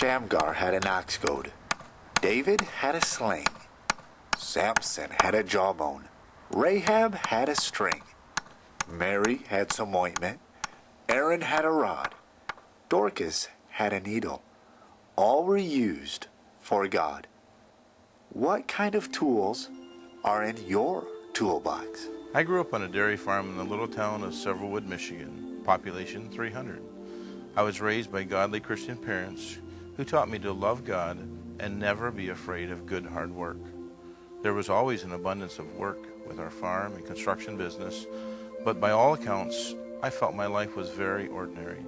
Shamgar had an ox goad. David had a sling. Samson had a jawbone. Rahab had a string. Mary had some ointment. Aaron had a rod. Dorcas had a needle. All were used for God. What kind of tools are in your toolbox? I grew up on a dairy farm in the little town of Severwood, Michigan, population 300. I was raised by godly Christian parents who taught me to love God and never be afraid of good hard work. There was always an abundance of work with our farm and construction business, but by all accounts, I felt my life was very ordinary.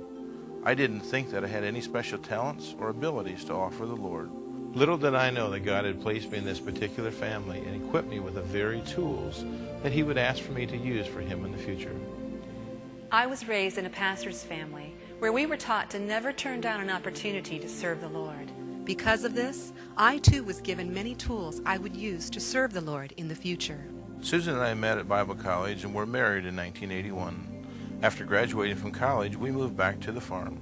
I didn't think that I had any special talents or abilities to offer the Lord. Little did I know that God had placed me in this particular family and equipped me with the very tools that He would ask for me to use for Him in the future. I was raised in a pastor's family where we were taught to never turn down an opportunity to serve the Lord. Because of this, I too was given many tools I would use to serve the Lord in the future. Susan and I met at Bible college and were married in 1981. After graduating from college, we moved back to the farm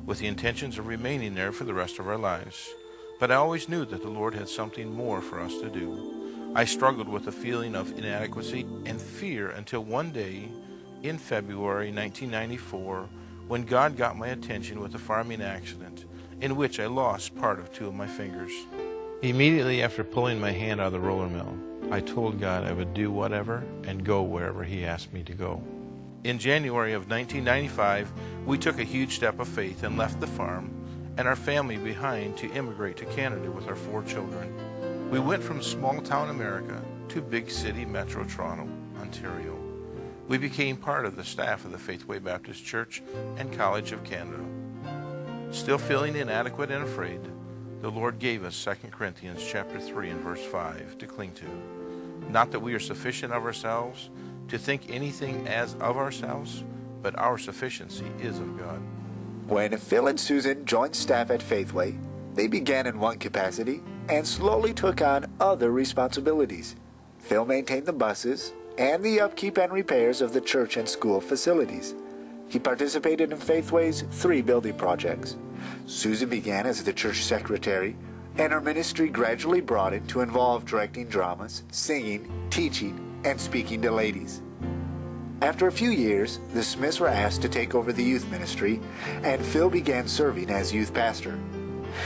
with the intentions of remaining there for the rest of our lives. But I always knew that the Lord had something more for us to do. I struggled with a feeling of inadequacy and fear until one day in February 1994 when God got my attention with a farming accident in which I lost part of two of my fingers. Immediately after pulling my hand out of the roller mill, I told God I would do whatever and go wherever He asked me to go. In January of 1995, we took a huge step of faith and left the farm and our family behind to immigrate to Canada with our 4 children. We went from small-town America to big city Metro Toronto, Ontario. We became part of the staff of the FaithWay Baptist Church and College of Canada. Still feeling inadequate and afraid, the Lord gave us 2 Corinthians chapter 3 and verse 5 to cling to. Not that we are sufficient of ourselves to think anything as of ourselves, but our sufficiency is of God. When Phil and Susan joined staff at FaithWay, they began in one capacity and slowly took on other responsibilities. Phil maintained the buses and the upkeep and repairs of the church and school facilities. He participated in FaithWay's 3 building projects. Susan began as the church secretary, and her ministry gradually broadened to involve directing dramas, singing, teaching, and speaking to ladies. After a few years, the Smiths were asked to take over the youth ministry, and Phil began serving as youth pastor.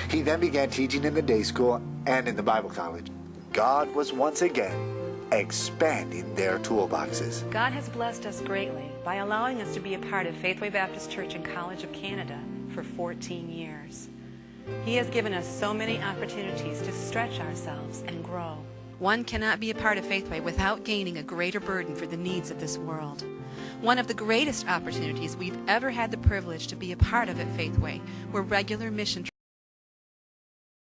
He then began teaching in the day school and in the Bible college. God was once again expanding their toolboxes. God has blessed us greatly by allowing us to be a part of FaithWay Baptist Church and College of Canada for 14 years. He has given us so many opportunities to stretch ourselves and grow. One cannot be a part of FaithWay without gaining a greater burden for the needs of this world. One of the greatest opportunities we've ever had the privilege to be a part of at FaithWay were regular mission